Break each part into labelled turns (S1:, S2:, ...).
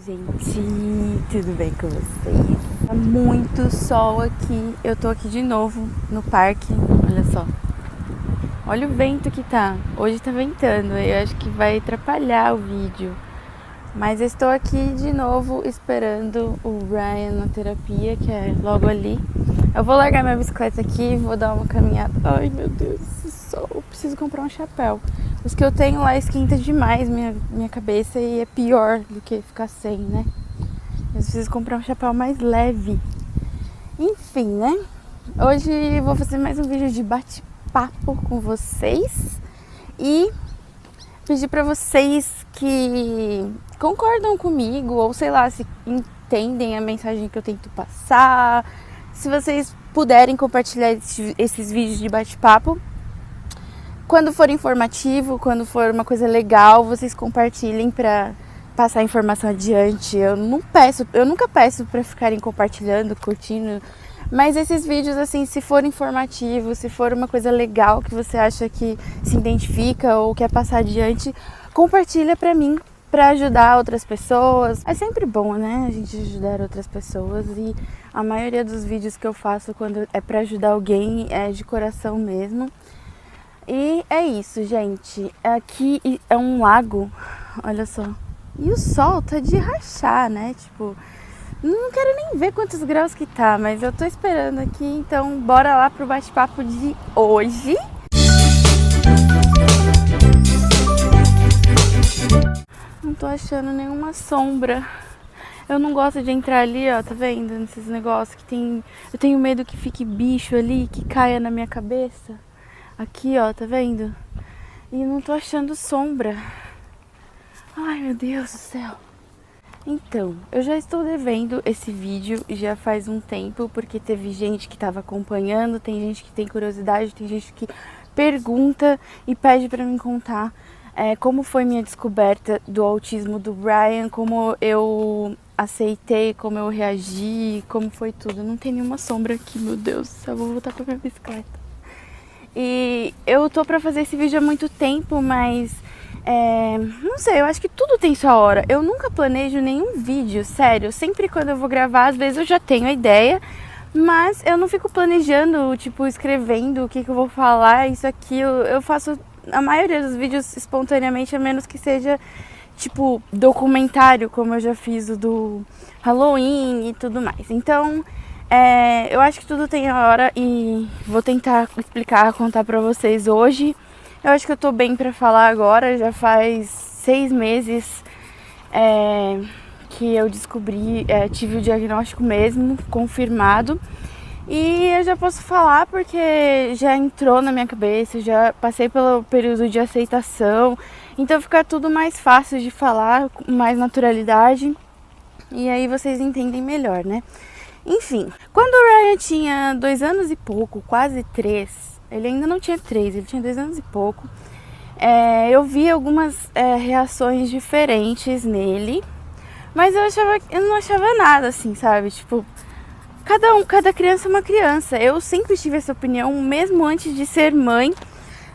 S1: Gente, tudo bem com vocês? Tá muito sol aqui, eu tô aqui de novo no parque, olha só. Olha o vento que tá, hoje tá ventando, eu acho que vai atrapalhar o vídeo. Mas eu estou aqui de novo esperando o Ryan na terapia, que é logo ali. Eu vou largar minha bicicleta aqui e vou dar uma caminhada. Ai meu Deus, esse sol, preciso comprar um chapéu. Os que eu tenho lá esquenta demais minha cabeça e é pior do que ficar sem, né? Eu preciso comprar um chapéu mais leve. Enfim, né? Hoje eu vou fazer mais um vídeo de bate-papo com vocês e pedir pra vocês que concordam comigo ou sei lá, se entendem a mensagem que eu tento passar. Se vocês puderem compartilhar esses vídeos de bate-papo. Quando for informativo, quando for uma coisa legal, vocês compartilhem pra passar a informação adiante. Eu nunca peço pra ficarem compartilhando, curtindo. Mas esses vídeos, assim, se for informativo, se for uma coisa legal que você acha que se identifica ou quer passar adiante, compartilha pra mim, pra ajudar outras pessoas. É sempre bom, né, a gente ajudar outras pessoas e a maioria dos vídeos que eu faço quando é pra ajudar alguém é de coração mesmo. E é isso, gente. Aqui é um lago, olha só. E o sol tá de rachar, né? Tipo, não quero nem ver quantos graus que tá, mas eu tô esperando aqui. Então, bora lá pro bate-papo de hoje. Não tô achando nenhuma sombra. Eu não gosto de entrar ali, ó, tá vendo? Nesses negócios que tem... Eu tenho medo que fique bicho ali, que caia na minha cabeça. Aqui, ó, tá vendo? E não tô achando sombra. Ai, meu Deus do céu. Então, eu já estou devendo esse vídeo já faz um tempo, porque teve gente que tava acompanhando, tem gente que tem curiosidade, tem gente que pergunta e pede pra mim contar como foi minha descoberta do autismo do Brian, como eu aceitei, como eu reagi, como foi tudo. Não tem nenhuma sombra aqui, meu Deus do céu, vou voltar pra minha bicicleta. E eu tô pra fazer esse vídeo há muito tempo, mas não sei, eu acho que tudo tem sua hora. Eu nunca planejo nenhum vídeo, sério. Sempre quando eu vou gravar, às vezes eu já tenho a ideia, mas eu não fico planejando, tipo, escrevendo o que eu vou falar, isso, aquilo. Eu faço a maioria dos vídeos espontaneamente, a menos que seja, tipo, documentário, como eu já fiz o do Halloween e tudo mais. Então... eu acho que tudo tem a hora e vou tentar explicar, contar pra vocês hoje. Eu acho que eu tô bem pra falar agora, já faz 6 meses que eu descobri, tive o diagnóstico mesmo, confirmado. E eu já posso falar porque já entrou na minha cabeça, já passei pelo período de aceitação. Então fica tudo mais fácil de falar, com mais naturalidade. E aí vocês entendem melhor, né? Enfim, quando o Ryan tinha 2 anos e pouco, quase 3, ele ainda não tinha 3, ele tinha 2 anos e pouco, eu vi algumas reações diferentes nele, mas eu não achava nada assim, sabe? Tipo, cada criança é uma criança. Eu sempre tive essa opinião, mesmo antes de ser mãe,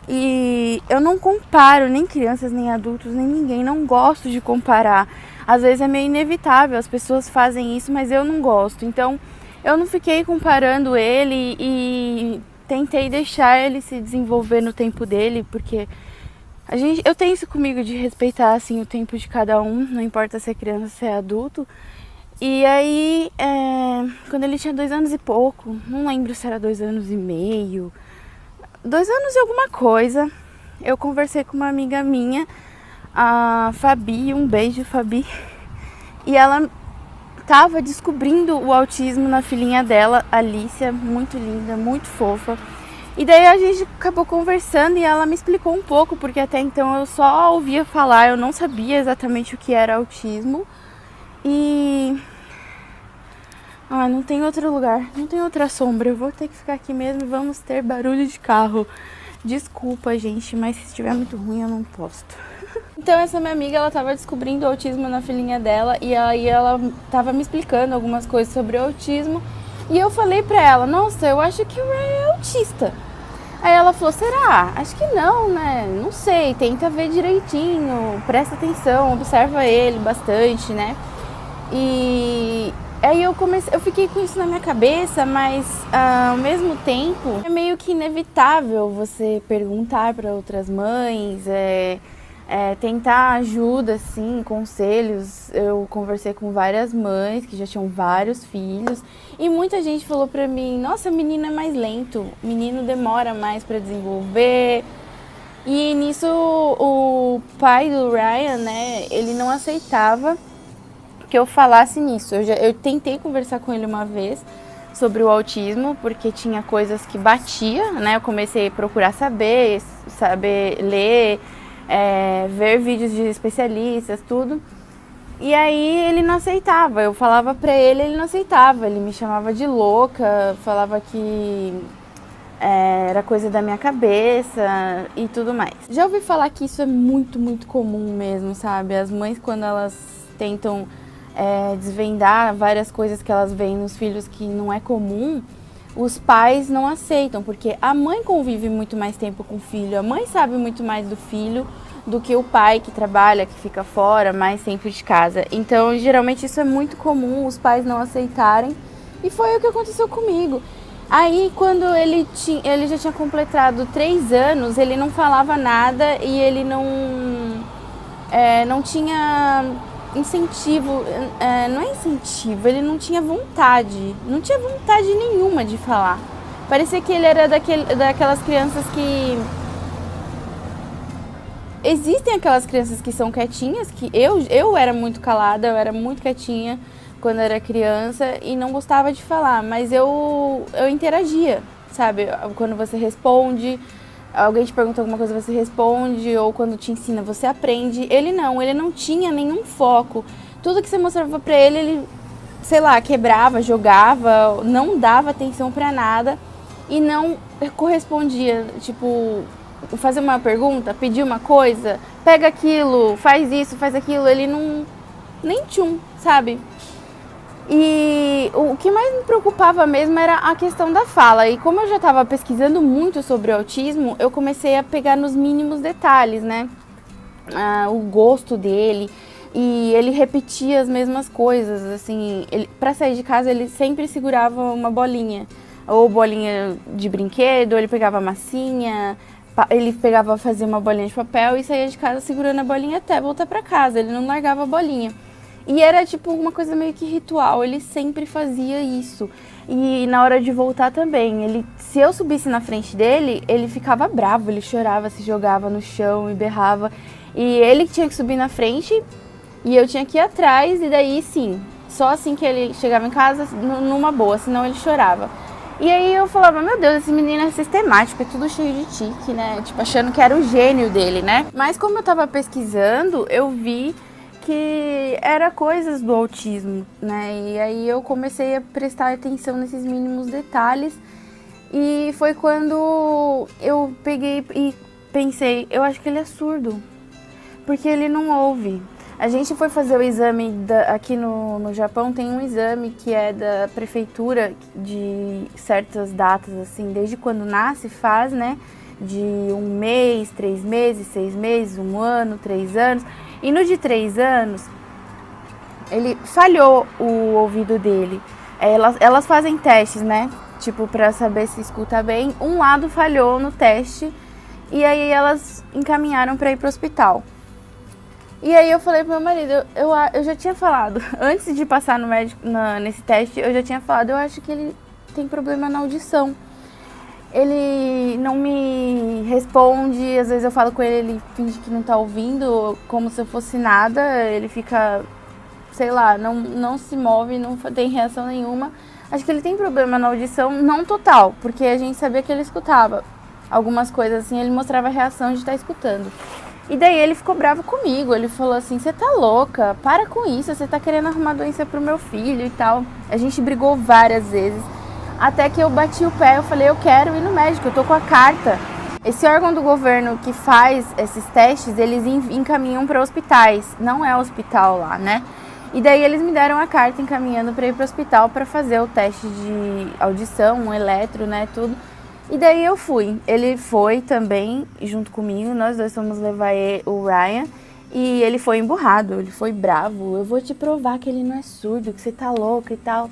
S1: e eu não comparo nem crianças, nem adultos, nem ninguém, não gosto de comparar. Às vezes é meio inevitável, as pessoas fazem isso, mas eu não gosto. Então, eu não fiquei comparando ele e tentei deixar ele se desenvolver no tempo dele, porque eu tenho isso comigo de respeitar assim o tempo de cada um, não importa se é criança, se é adulto. E aí, quando ele tinha 2 anos e pouco, não lembro se era 2 anos e meio, 2 anos e alguma coisa, eu conversei com uma amiga minha, a Fabi, um beijo, Fabi, e ela tava descobrindo o autismo na filhinha dela, Alicia, muito linda, muito fofa. E daí a gente acabou conversando e ela me explicou um pouco, porque até então eu só ouvia falar, eu não sabia exatamente o que era autismo. E... não tem outro lugar, não tem outra sombra, eu vou ter que ficar aqui mesmo e vamos ter barulho de carro. Desculpa, gente, mas se estiver muito ruim eu não posto. Então essa minha amiga, ela tava descobrindo o autismo na filhinha dela e aí ela tava me explicando algumas coisas sobre o autismo e eu falei pra ela, nossa, eu acho que o Ray é autista. Aí ela falou, será? Acho que não, né? Não sei, tenta ver direitinho, presta atenção, observa ele bastante, né? E aí eu fiquei com isso na minha cabeça, mas ao mesmo tempo é meio que inevitável você perguntar para outras mães, tentar ajuda, assim, conselhos. Eu conversei com várias mães que já tinham vários filhos e muita gente falou pra mim: nossa, menino é mais lento, menino demora mais pra desenvolver. E nisso o pai do Ryan, né, ele não aceitava que eu falasse nisso. Eu tentei conversar com ele uma vez sobre o autismo, porque tinha coisas que batia, né? Eu comecei a procurar saber ler, ver vídeos de especialistas, tudo. E aí ele não aceitava. Eu falava pra ele não aceitava. Ele me chamava de louca, falava que era coisa da minha cabeça e tudo mais. Já ouvi falar que isso é muito, muito comum mesmo, sabe? As mães, quando elas tentam desvendar várias coisas que elas veem nos filhos que não é comum, os pais não aceitam, porque a mãe convive muito mais tempo com o filho, a mãe sabe muito mais do filho do que o pai que trabalha, que fica fora mais tempo de casa. Então, geralmente isso é muito comum, os pais não aceitarem, e foi o que aconteceu comigo. Aí, quando ele já tinha completado 3 anos, ele não falava nada e ele não tinha incentivo, não é incentivo, ele não tinha vontade nenhuma de falar. Parecia que ele era daquelas crianças que... Existem aquelas crianças que são quietinhas, que eu era muito calada, eu era muito quietinha quando era criança e não gostava de falar, mas eu interagia, sabe? Quando você responde, alguém te pergunta alguma coisa, você responde, ou quando te ensina, você aprende. Ele não tinha nenhum foco. Tudo que você mostrava pra ele, sei lá, quebrava, jogava, não dava atenção pra nada e não correspondia. Tipo, fazer uma pergunta, pedir uma coisa, pega aquilo, faz isso, faz aquilo, ele não... nem tchum, sabe? E o que mais me preocupava mesmo era a questão da fala. E como eu já estava pesquisando muito sobre o autismo, eu comecei a pegar nos mínimos detalhes, né? O gosto dele. E ele repetia as mesmas coisas, assim. Para sair de casa, ele sempre segurava uma bolinha. Ou bolinha de brinquedo, ou ele pegava massinha. Ele fazia uma bolinha de papel e saía de casa segurando a bolinha até voltar para casa. Ele não largava a bolinha. E era tipo uma coisa meio que ritual, ele sempre fazia isso. E na hora de voltar também, se eu subisse na frente dele, ele ficava bravo, ele chorava, se jogava no chão e berrava. E ele tinha que subir na frente e eu tinha que ir atrás, e daí sim, só assim que ele chegava em casa, numa boa, senão ele chorava. E aí eu falava, meu Deus, esse menino é sistemático, é tudo cheio de tique, né? Tipo, achando que era o gênio dele, né? Mas como eu tava pesquisando, eu vi que era coisas do autismo, né? E aí eu comecei a prestar atenção nesses mínimos detalhes e foi quando eu peguei e pensei, eu acho que ele é surdo, porque ele não ouve. A gente foi fazer o exame, aqui no Japão tem um exame que é da prefeitura de certas datas, assim, desde quando nasce faz, né? De 1 mês, 3 meses, 6 meses, 1 ano, 3 anos. E no de 3 anos, ele falhou o ouvido dele. Elas fazem testes, né? Tipo, pra saber se escuta bem. Um lado falhou no teste e aí elas encaminharam pra ir pro hospital. E aí eu falei pro meu marido, eu já tinha falado, antes de passar no médico, nesse teste, eu já tinha falado, eu acho que ele tem problema na audição. Ele não me responde, às vezes eu falo com ele, ele finge que não tá ouvindo, como se eu fosse nada, ele fica, sei lá, não se move, não tem reação nenhuma. Acho que ele tem problema na audição, não total, porque a gente sabia que ele escutava algumas coisas assim, ele mostrava a reação de estar escutando. E daí ele ficou bravo comigo, ele falou assim, você tá louca, para com isso, você tá querendo arrumar doença pro meu filho e tal. A gente brigou várias vezes. Até que eu bati o pé, eu falei, eu quero ir no médico, eu tô com a carta. Esse órgão do governo que faz esses testes, eles encaminham para hospitais, não é hospital lá, né? E daí eles me deram a carta encaminhando para ir para o hospital para fazer o teste de audição, um eletro, né, tudo. E daí eu fui. Ele foi também junto comigo, nós dois fomos levar o Ryan. E ele foi emburrado, ele foi bravo. Eu vou te provar que ele não é surdo, que você tá louca e tal.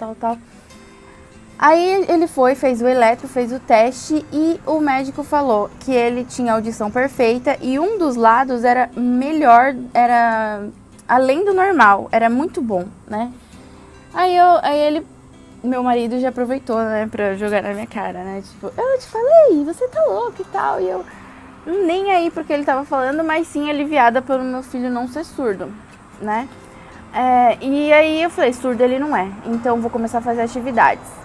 S1: Aí ele foi, fez o eletro, fez o teste e o médico falou que ele tinha audição perfeita e um dos lados era melhor, era além do normal, era muito bom, né? Aí meu marido já aproveitou, né, pra jogar na minha cara, né? Tipo, eu te falei, você tá louca e tal. E eu nem aí porque ele tava falando, mas sim aliviada pelo meu filho não ser surdo, né? E aí eu falei, surdo ele não é, então vou começar a fazer atividades.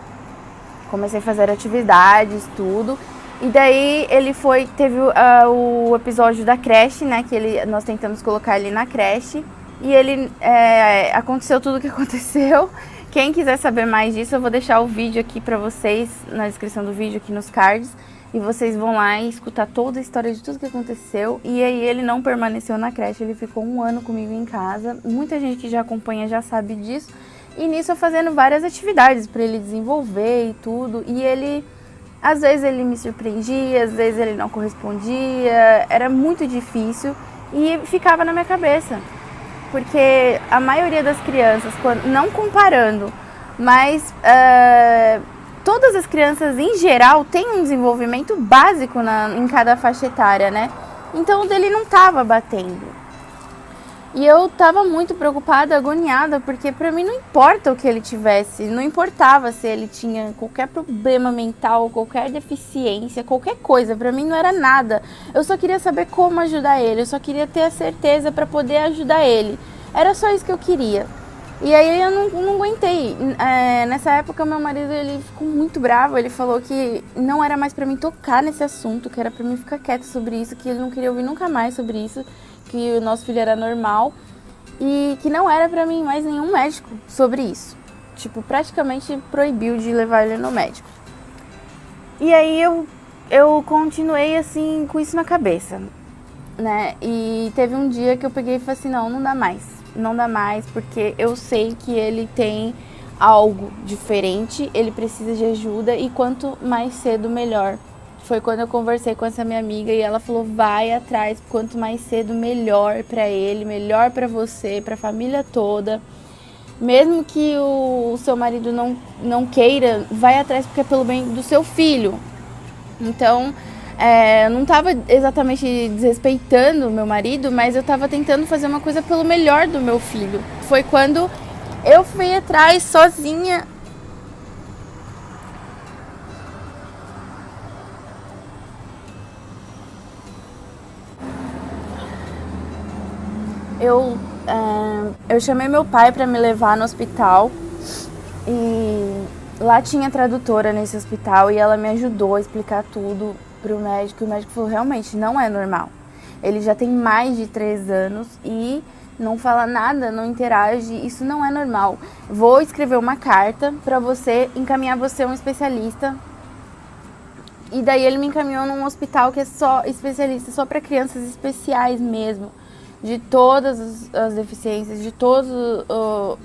S1: Comecei a fazer atividades, tudo. E daí ele teve o episódio da creche, né? Que nós tentamos colocar ele na creche. E aconteceu tudo o que aconteceu. Quem quiser saber mais disso, eu vou deixar o vídeo aqui pra vocês, na descrição do vídeo, aqui nos cards. E vocês vão lá e escutar toda a história de tudo que aconteceu. E aí ele não permaneceu na creche, ele ficou 1 ano comigo em casa. Muita gente que já acompanha já sabe disso. E nisso eu fazendo várias atividades para ele desenvolver e tudo. E ele, às vezes ele me surpreendia, às vezes ele não correspondia. Era muito difícil e ficava na minha cabeça. Porque a maioria das crianças, não comparando, mas todas as crianças em geral têm um desenvolvimento básico em cada faixa etária, né? Então o dele não estava batendo. E eu tava muito preocupada, agoniada, porque pra mim não importa o que ele tivesse, não importava se ele tinha qualquer problema mental, qualquer deficiência, qualquer coisa, pra mim não era nada. Eu só queria saber como ajudar ele, eu só queria ter a certeza pra poder ajudar ele. Era só isso que eu queria. E aí eu não aguentei. Nessa época meu marido ele ficou muito bravo, ele falou que não era mais pra mim tocar nesse assunto, que era pra mim ficar quieta sobre isso, que ele não queria ouvir nunca mais sobre isso, que o nosso filho era normal e que não era pra mim mais nenhum médico sobre isso. Tipo, praticamente proibiu de levar ele no médico. E aí eu continuei assim com isso na cabeça, né? E teve um dia que eu peguei e falei assim, não dá mais, porque eu sei que ele tem algo diferente, ele precisa de ajuda e quanto mais cedo melhor. Foi quando eu conversei com essa minha amiga e ela falou, vai atrás, quanto mais cedo melhor pra ele, melhor pra você, pra família toda. Mesmo que o seu marido não queira, vai atrás porque é pelo bem do seu filho. Então, eu não estava exatamente desrespeitando o meu marido, mas eu estava tentando fazer uma coisa pelo melhor do meu filho. Foi quando eu fui atrás sozinha. Eu chamei meu pai para me levar no hospital e lá tinha tradutora nesse hospital e ela me ajudou a explicar tudo pro médico. O médico falou, realmente, não é normal. Ele já tem mais de 3 anos e não fala nada, não interage, isso não é normal. Vou escrever uma carta para você, encaminhar você a um especialista. E daí ele me encaminhou num hospital que é só especialista, só para crianças especiais mesmo. De todas as deficiências, de todas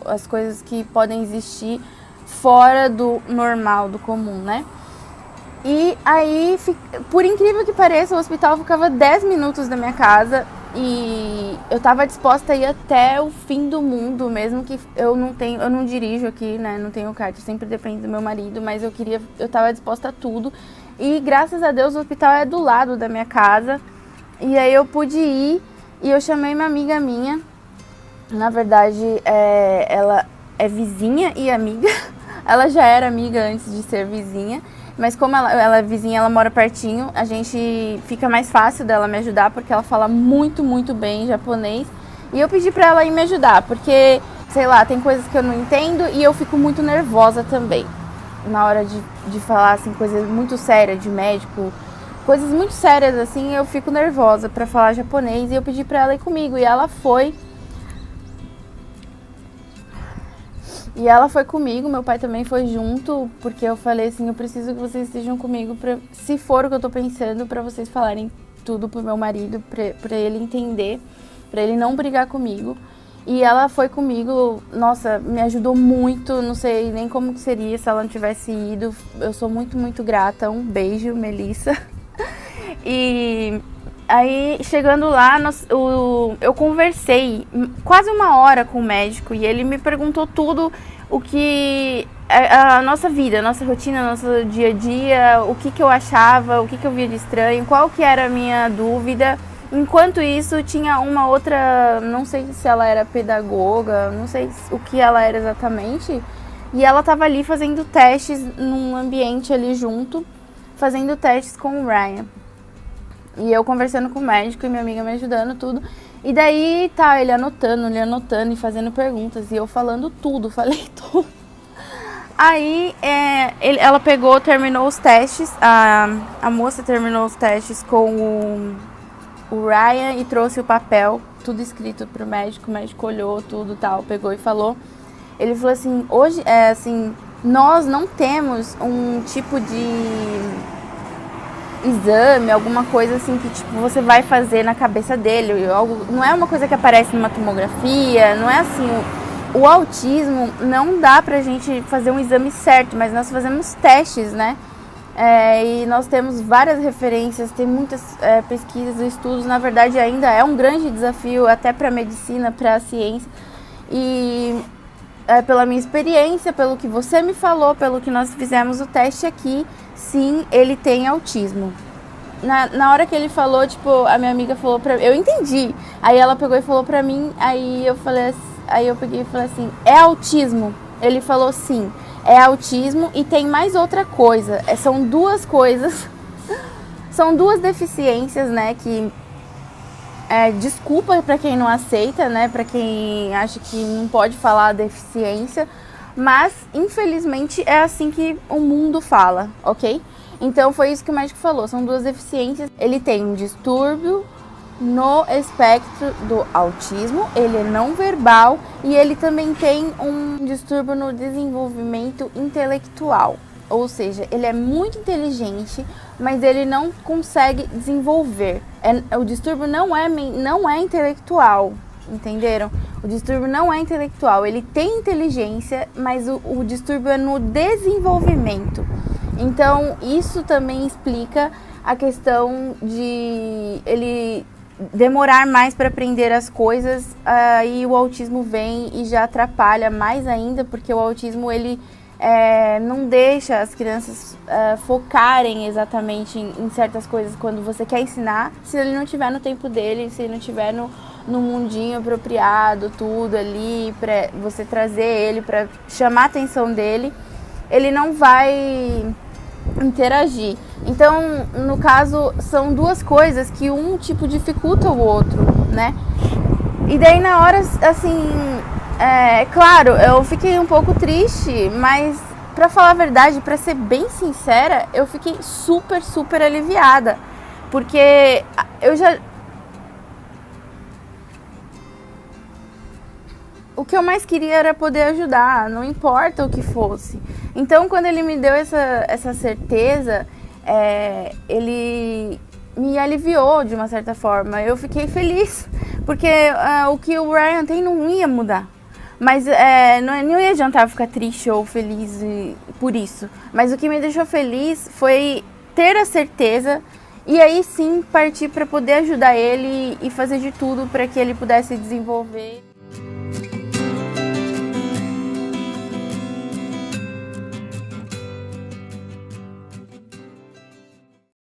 S1: as coisas que podem existir fora do normal, do comum, né? E aí, por incrível que pareça, o hospital ficava 10 minutos da minha casa e eu tava disposta a ir até o fim do mundo, mesmo que eu não dirijo aqui, né? Não tenho kart, sempre depende do meu marido, mas eu tava disposta a tudo. E graças a Deus o hospital é do lado da minha casa. E aí eu pude ir. E eu chamei uma amiga minha, na verdade ela é vizinha e amiga, ela já era amiga antes de ser vizinha, mas como ela é vizinha, ela mora pertinho, a gente fica mais fácil dela me ajudar, porque ela fala muito, muito bem japonês, e eu pedi pra ela ir me ajudar, porque, sei lá, tem coisas que eu não entendo e eu fico muito nervosa também, na hora de falar, assim, coisas muito sérias de médico, coisas muito sérias, assim, eu fico nervosa pra falar japonês e eu pedi pra ela ir comigo. E ela foi. E ela foi comigo, meu pai também foi junto, porque eu falei assim, eu preciso que vocês estejam comigo, se for o que eu tô pensando, pra vocês falarem tudo pro meu marido, pra ele entender, pra ele não brigar comigo. E ela foi comigo, nossa, me ajudou muito, não sei nem como que seria se ela não tivesse ido. Eu sou muito, muito grata. Um beijo, Melissa. E Aí, chegando lá, eu conversei quase 1 hora com o médico e ele me perguntou tudo o que a nossa vida, a nossa rotina, nosso dia a dia, o que eu achava, o que eu via de estranho, qual que era a minha dúvida. Enquanto isso, tinha uma outra, não sei se ela era pedagoga, não sei o que ela era exatamente, e ela estava ali fazendo testes num ambiente ali junto, fazendo testes com o Ryan. E eu conversando com o médico e minha amiga me ajudando, tudo. E daí, tá, ele anotando e fazendo perguntas. E eu falando tudo, falei tudo. Aí, ela pegou, terminou os testes. A moça terminou os testes com o Ryan e trouxe o papel, tudo escrito pro médico. O médico olhou tudo, tal, pegou e falou. Ele falou assim, hoje, nós não temos um tipo de exame, alguma coisa assim que tipo, você vai fazer na cabeça dele, não é uma coisa que aparece numa tomografia, não é assim, o autismo não dá pra gente fazer um exame certo, mas nós fazemos testes, né? E nós temos várias referências, tem muitas pesquisas e estudos, na verdade ainda é um grande desafio até pra medicina, pra ciência, e pela minha experiência, pelo que você me falou, pelo que nós fizemos o teste aqui, sim, ele tem autismo. Na hora que ele falou, tipo, a minha amiga falou pra mim, eu entendi. Aí ela pegou e falou pra mim, aí eu peguei e falei assim, é autismo? Ele falou sim, é autismo e tem mais outra coisa. São duas coisas, são duas deficiências, né, que... desculpa para quem não aceita, né? Para quem acha que não pode falar deficiência, mas infelizmente é assim que o mundo fala, ok? Então foi isso que o médico falou, são duas deficiências. Ele tem um distúrbio no espectro do autismo, ele é não verbal e ele também tem um distúrbio no desenvolvimento intelectual. Ou seja, ele é muito inteligente, mas ele não consegue desenvolver. O distúrbio não é intelectual, entenderam? O distúrbio não é intelectual, ele tem inteligência, mas o distúrbio é no desenvolvimento. Então, isso também explica a questão de ele demorar mais para aprender as coisas, e o autismo vem e já atrapalha mais ainda, porque o autismo, ele... não deixa as crianças focarem exatamente em certas coisas quando você quer ensinar, se ele não estiver no tempo dele, se ele não estiver no mundinho apropriado, tudo ali, para você trazer ele, para chamar a atenção dele, ele não vai interagir. Então, no caso, são duas coisas que um tipo dificulta o outro, né? E daí na hora, assim... claro, eu fiquei um pouco triste, mas pra falar a verdade, pra ser bem sincera, eu fiquei super, super aliviada, porque o que eu mais queria era poder ajudar, não importa o que fosse. Então, quando ele me deu essa certeza, ele me aliviou de uma certa forma. Eu fiquei feliz, porque o que o Ryan tem não ia mudar. Mas não ia adiantar ficar triste ou feliz por isso. Mas o que me deixou feliz foi ter a certeza e aí sim partir para poder ajudar ele e fazer de tudo para que ele pudesse desenvolver.